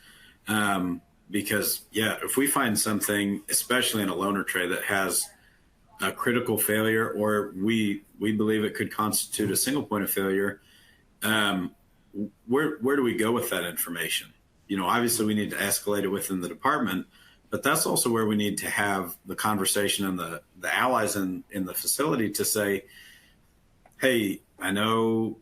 Because if we find something, especially in a loaner tray that has a critical failure, or we believe it could constitute a single point of failure, where do we go with that information? You know, obviously we need to escalate it within the department, but that's also where we need to have the conversation and the allies in the facility to say, hey, I know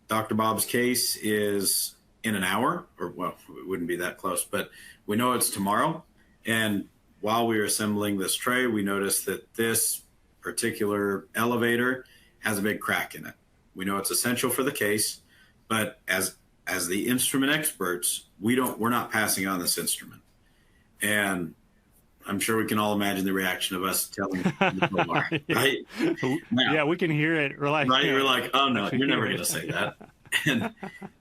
Dr. Bob's case is in an hour, or well, it wouldn't be that close, but we know it's tomorrow. And while we were assembling this tray, we noticed that this particular elevator has a big crack in it. We know it's essential for the case, but as the instrument experts, we're not passing on this instrument. And I'm sure we can all imagine the reaction of us telling the right? Now, yeah, we can hear it. We're like, right? You're like, oh no, you're never going to say that.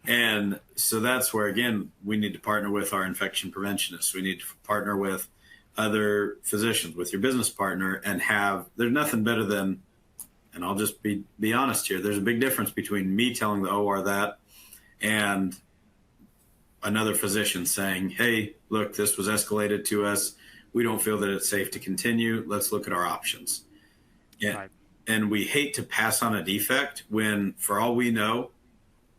And so that's where, again, we need to partner with our infection preventionists. We need to partner with other physicians, with your business partner, and there's nothing better than, and I'll just be honest here, there's a big difference between me telling the OR that and another physician saying, hey, look, this was escalated to us. We don't feel that it's safe to continue. Let's look at our options. Yeah. Right. And we hate to pass on a defect when, for all we know,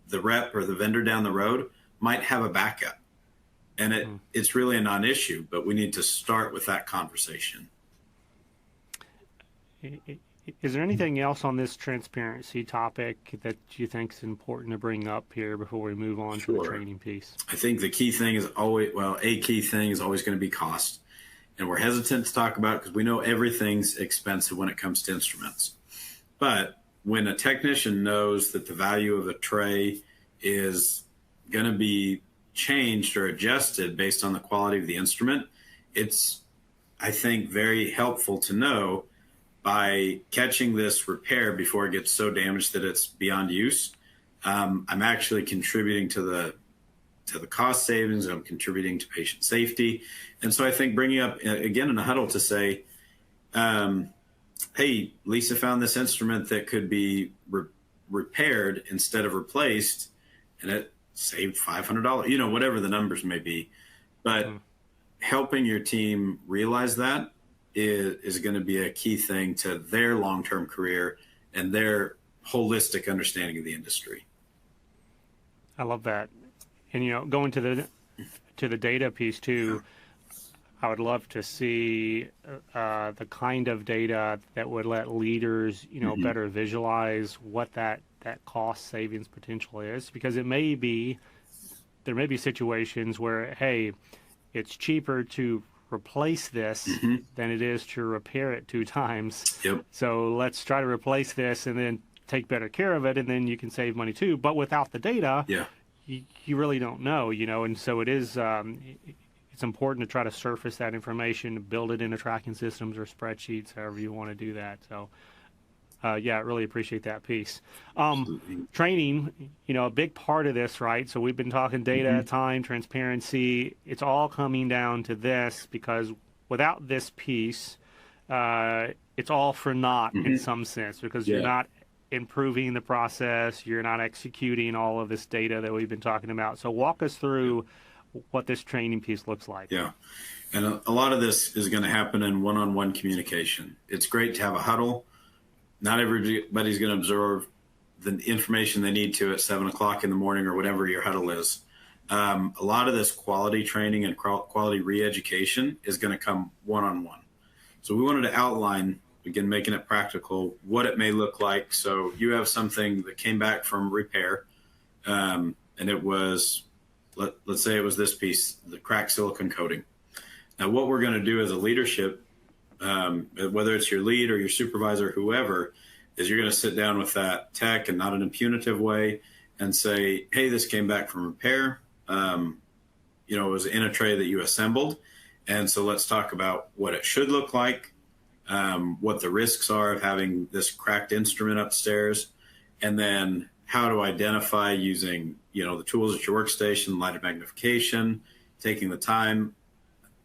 the rep or the vendor down the road might have a backup. And it's really a non-issue, but we need to start with that conversation. Is there anything else on this transparency topic that you think is important to bring up here before we move on to the training piece? I think the key thing is a key thing is always going to be cost. And we're hesitant to talk about it because we know everything's expensive when it comes to instruments. But when a technician knows that the value of a tray is going to be changed or adjusted based on the quality of the instrument, it's, I think, very helpful to know by catching this repair before it gets so damaged that it's beyond use. I'm actually contributing to the cost savings. I'm contributing to patient safety. And so I think bringing up, again, in a huddle to say, hey, Lisa found this instrument that could be repaired instead of replaced, and it saved $500, you know, whatever the numbers may be. But helping your team realize that is going to be a key thing to their long-term career and their holistic understanding of the industry. I love that. And, you know, going to the data piece too, I would love to see the kind of data that would let leaders, you know, better visualize what that cost savings potential is, because it may be there may be situations where, hey, it's cheaper to replace this than it is to repair it 2 times. Yep. So let's try to replace this and then take better care of it, and then you can save money too. But without the data, you really don't know, and so it is. It's important to try to surface that information, build it into tracking systems or spreadsheets, however you want to do that. So, yeah, I really appreciate that piece. Training, a big part of this, right? So we've been talking data, time, transparency. It's all coming down to this, because without this piece, it's all for naught in some sense, because you're not improving the process, you're not executing all of this data that we've been talking about. So walk us through what this training piece looks like. Yeah. And a lot of this is going to happen in one-on-one communication. It's great to have a huddle. Not everybody's going to absorb the information they need to at 7 o'clock in the morning or whatever your huddle is. A lot of this quality training and quality re-education is going to come one-on-one. So we wanted to outline, again, making it practical, what it may look like. So you have something that came back from repair, and it was, let's say it was this piece, the cracked silicone coating. Now, what we're going to do as a leadership, whether it's your lead or your supervisor, whoever, is you're going to sit down with that tech, and not in a punitive way, and say, hey, this came back from repair. It was in a tray that you assembled. And so let's talk about what it should look like, what the risks are of having this cracked instrument upstairs, and then how to identify using, the tools at your workstation, lighted magnification, taking the time.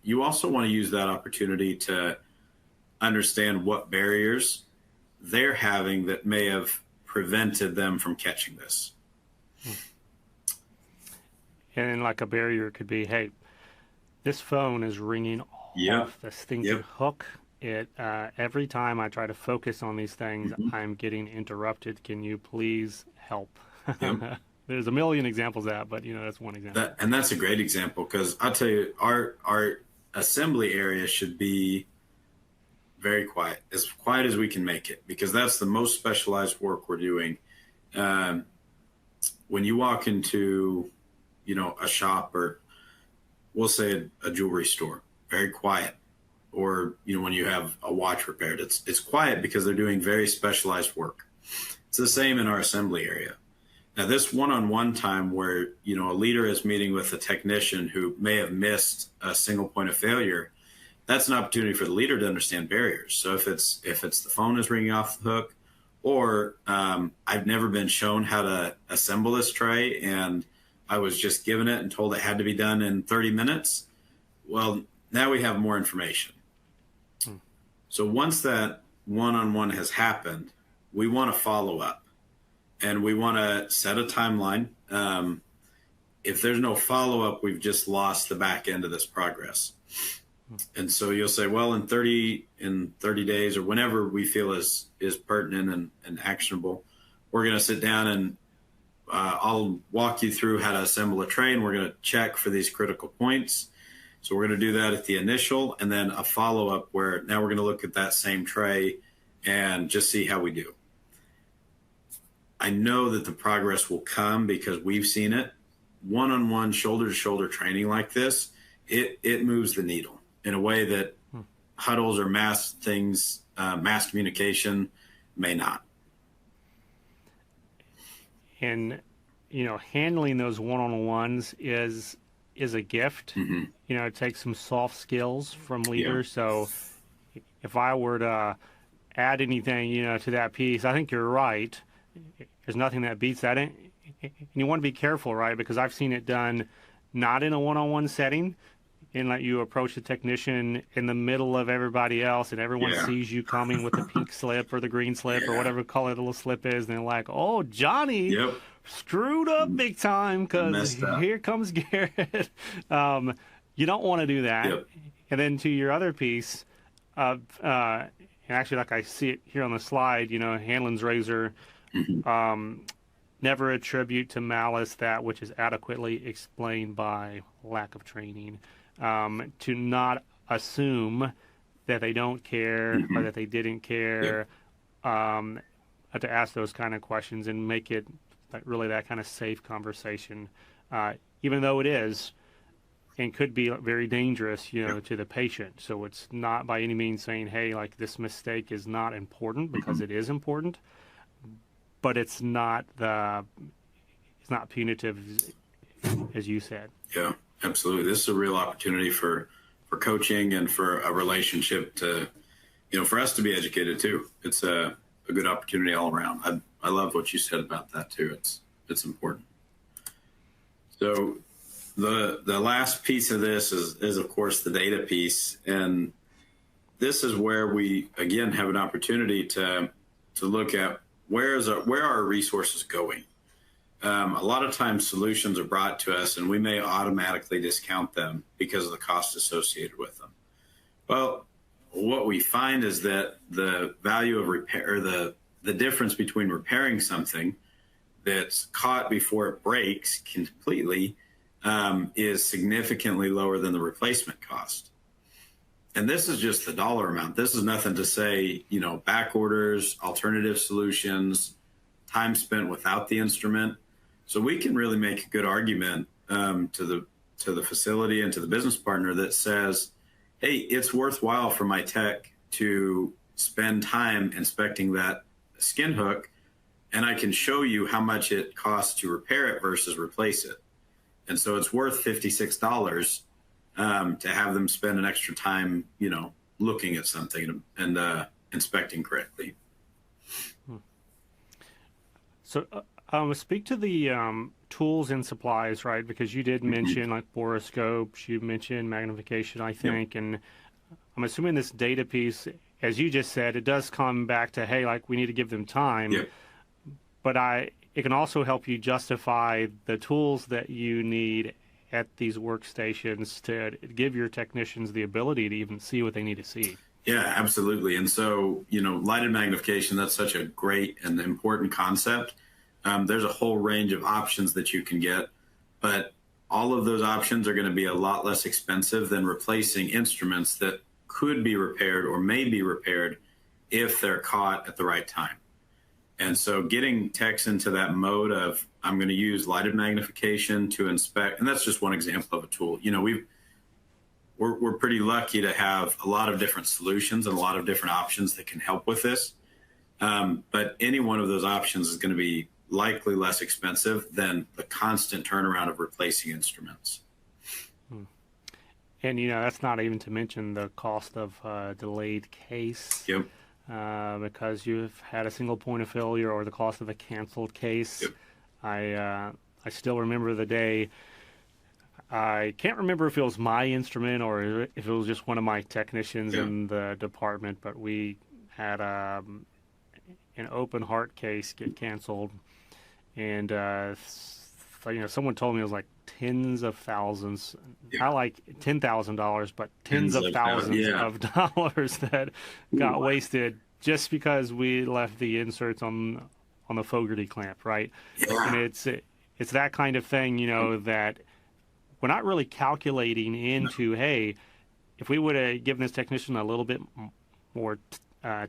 You also want to use that opportunity to understand what barriers they're having that may have prevented them from catching this. And like a barrier could be, hey, this phone is ringing off. This thing's a hook. It every time I try to focus on these things, I'm getting interrupted. Can you please help? There's a million examples of that, but that's one example. And that's a great example, because I'll tell you, our assembly area should be very quiet as we can make it, because that's the most specialized work we're doing. When you walk into, a shop, or we'll say a jewelry store, very quiet. Or, when you have a watch repaired, it's quiet because they're doing very specialized work. It's the same in our assembly area. Now, this one-on-one time where, a leader is meeting with a technician who may have missed a single point of failure, that's an opportunity for the leader to understand barriers. So if it's the phone is ringing off the hook, or I've never been shown how to assemble this tray, and I was just given it and told it had to be done in 30 minutes. Well, now we have more information. So once that one-on-one has happened, we want to follow up, and we want to set a timeline. If there's no follow-up, we've just lost the back end of this progress. And so you'll say, well, in 30 days, or whenever we feel is pertinent and actionable, we're going to sit down, and I'll walk you through how to assemble a tray, and we're going to check for these critical points. So we're going to do that at the initial, and then a follow-up where now we're going to look at that same tray and just see how we do. I know that the progress will come because we've seen it. One-on-one, shoulder-to-shoulder training like this, it moves the needle in a way that huddles or mass communication may not. And, handling those one-on-ones is a gift. It takes some soft skills from leaders. So if I were to add anything, to that piece, I think you're right. There's nothing that beats that. And you want to be careful, right? Because I've seen it done not in a one-on-one setting, in like you approach the technician in the middle of everybody else, and everyone sees you coming with the pink slip or the green slip or whatever color the little slip is, and they're like, oh, Johnny screwed up big time because here comes Garrett. You don't want to do that. And then to your other piece of, and actually like I see it here on the slide, Hanlon's razor, never attribute to malice that which is adequately explained by lack of training. To not assume that they don't care or that they didn't care, to ask those kind of questions and make it really that kind of safe conversation. even though it is and could be very dangerous, to the patient. So it's not by any means saying, hey, like this mistake is not important, because it is important, but it's not punitive, as you said. Yeah, absolutely. This is a real opportunity for coaching and for a relationship to, for us to be educated too. It's a good opportunity all around. I love what you said about that too. It's important. So the last piece of this is of course the data piece, and this is where we again have an opportunity to look at where are our resources going. A lot of times solutions are brought to us and we may automatically discount them because of the cost associated with them. Well, what we find is that the value of repair, the difference between repairing something that's caught before it breaks completely is significantly lower than the replacement cost. And this is just the dollar amount. This is nothing to say, back orders, alternative solutions, time spent without the instrument. So we can really make a good argument to the facility and to the business partner that says, hey, it's worthwhile for my tech to spend time inspecting that skin hook, and I can show you how much it costs to repair it versus replace it. And so it's worth $56 to have them spend an extra time, looking at something and inspecting correctly. So speak to the tools and supplies, right? Because you did mention like borescopes, you mentioned magnification, I think, and I'm assuming this data piece, as you just said, it does come back to, hey, like we need to give them time, but it can also help you justify the tools that you need at these workstations to give your technicians the ability to even see what they need to see. Yeah, absolutely. And so, lighted magnification, that's such a great and important concept. There's a whole range of options that you can get, but all of those options are going to be a lot less expensive than replacing instruments that could be repaired or may be repaired if they're caught at the right time. And so getting techs into that mode of, I'm going to use lighted magnification to inspect, and that's just one example of a tool. We're pretty lucky to have a lot of different solutions and a lot of different options that can help with this. But any one of those options is going to be likely less expensive than the constant turnaround of replacing instruments. And, that's not even to mention the cost of delayed case. Yep. Because you've had a single point of failure, or the cost of a canceled case. Yep. I still remember the day. I can't remember if it was my instrument or if it was just one of my technicians in the department, but we had an open heart case get canceled, and someone told me it was like tens of thousands, not like $10,000, but tens of thousands of dollars that got wasted just because we left the inserts on the Fogarty clamp, right? Yeah. And it's that kind of thing, that we're not really calculating into, hey, if we would have given this technician a little bit more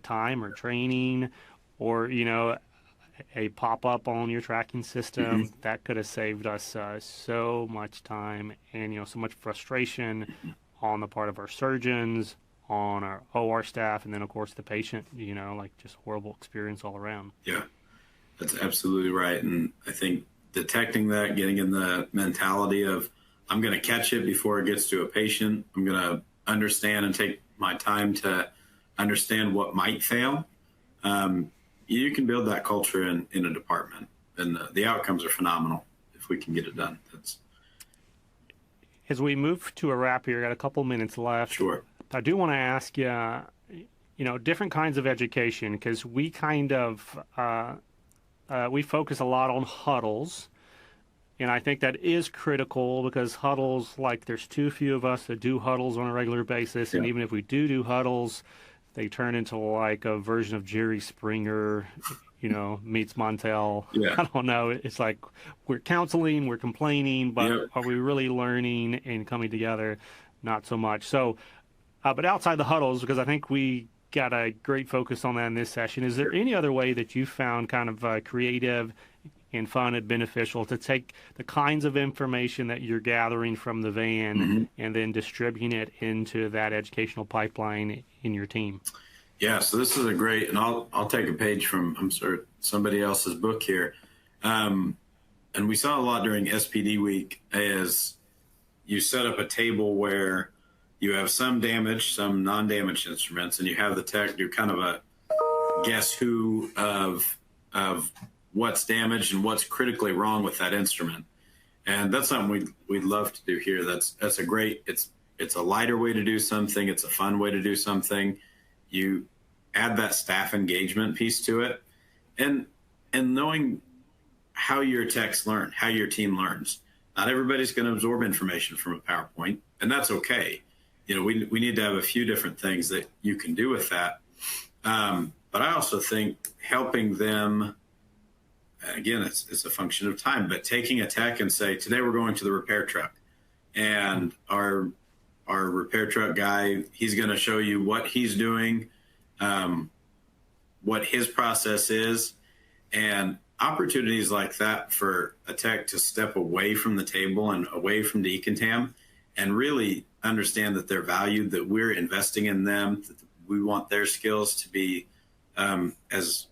time or training, or, a pop-up on your tracking system, that could have saved us so much time and, so much frustration on the part of our surgeons, on our OR staff, and then, of course, the patient, like just horrible experience all around. Yeah, that's absolutely right. And I think detecting that, getting in the mentality of, I'm going to catch it before it gets to a patient. I'm going to understand and take my time to understand what might fail. You can build that culture in a department, and the outcomes are phenomenal if we can get it done. As we move to a wrap here, got a couple minutes left. Sure. I do want to ask you, different kinds of education, because we kind of we focus a lot on huddles. And I think that is critical, because huddles, like there's too few of us that do huddles on a regular basis. And even if we do huddles, they turn into like a version of Jerry Springer, meets Montel. I don't know. It's like we're counseling, we're complaining, but are we really learning and coming together? Not so much. So, but outside the huddles, because I think we got a great focus on that in this session, is there any other way that you found kind of creative and fun and beneficial to take the kinds of information that you're gathering from the van and then distributing it into that educational pipeline in your team. Yeah, so this is a great, and I'll take a page from, I'm sorry, somebody else's book here. And we saw a lot during SPD week is you set up a table where you have some damaged, some non-damaged instruments, and you have the tech do kind of a guess who of what's damaged and what's critically wrong with that instrument. And that's something we'd love to do here. That's a great, it's a lighter way to do something. It's a fun way to do something. You add that staff engagement piece to it, and knowing how your techs learn, how your team learns. Not everybody's going to absorb information from a PowerPoint, and that's okay. You know, we need to have a few different things that you can do with that. But I also think helping them, again, it's a function of time, but taking a tech and say, today we're going to the repair truck, and our repair truck guy, he's going to show you what he's doing, what his process is, and opportunities like that for a tech to step away from the table and away from decontam and really understand that they're valued, that we're investing in them, that we want their skills to be as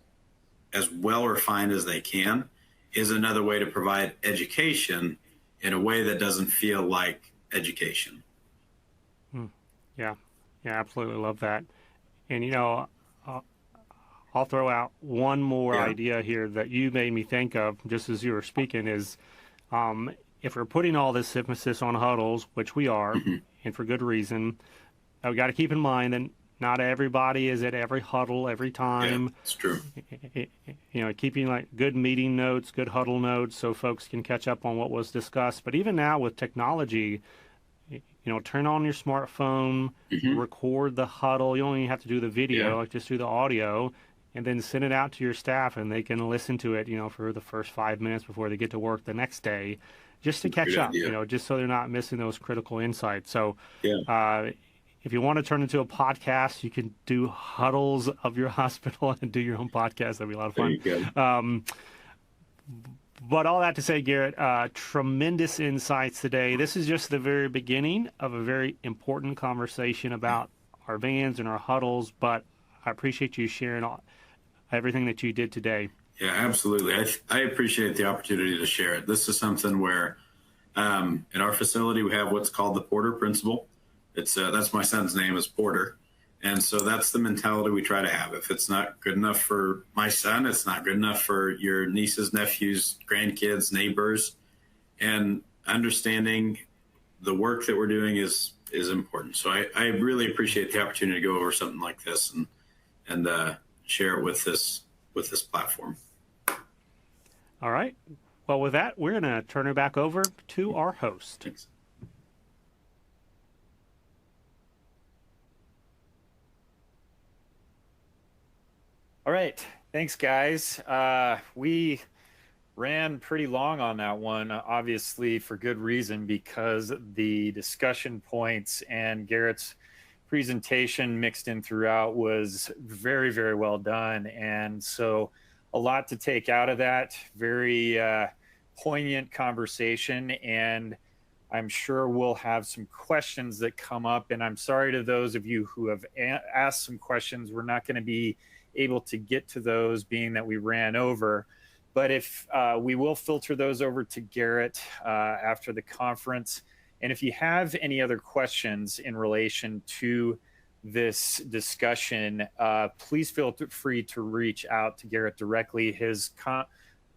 well refined as they can, is another way to provide education in a way that doesn't feel like education. Yeah, absolutely love that. And, you know, I'll throw out one more idea here that you made me think of just as you were speaking is if we're putting all this emphasis on huddles, which we are, and for good reason, we got to keep in mind that not everybody is at every huddle every time. Yeah, it's true. You know, keeping like good meeting notes, good huddle notes so folks can catch up on what was discussed. But even now with technology, you know, turn on your smartphone, record the huddle. You only have to do the video, like just do the audio, and then send it out to your staff, and they can listen to it, you know, for the first 5 minutes before they get to work the next day, just to catch up, you know, just so they're not missing those critical insights. So if you want to turn into a podcast, you can do huddles of your hospital and do your own podcast. That'd be a lot of fun. There you go. But all that to say, Garrett, tremendous insights today. This is just the very beginning of a very important conversation about our vans and our huddles, but I appreciate you sharing everything that you did today. Yeah, absolutely. I appreciate the opportunity to share it. This is something where in our facility we have what's called the Porter Principle. It's that's my son's name is Porter. And so that's the mentality we try to have. If it's not good enough for my son, it's not good enough for your nieces, nephews, grandkids, neighbors. And understanding the work that we're doing is important. So I really appreciate the opportunity to go over something like this and share it with this platform. All right. Well, with that, we're going to turn it back over to our host. Thanks. All right. Thanks, guys. We ran pretty long on that one, obviously for good reason, because the discussion points and Garrett's presentation mixed in throughout was very, very well done. And so a lot to take out of that, very poignant conversation. And I'm sure we'll have some questions that come up. And I'm sorry to those of you who have asked some questions. We're not going to be able to get to those being that we ran over. But if we will filter those over to Garrett after the conference. And if you have any other questions in relation to this discussion, please feel free to reach out to Garrett directly. His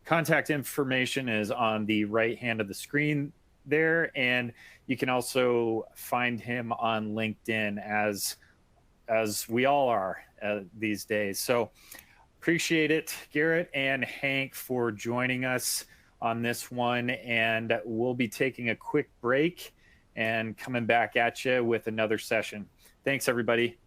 contact information is on the right hand of the screen there. And you can also find him on LinkedIn as we all are these days. So appreciate it, Garrett and Hank, for joining us on this one. And we'll be taking a quick break and coming back at you with another session. Thanks, everybody.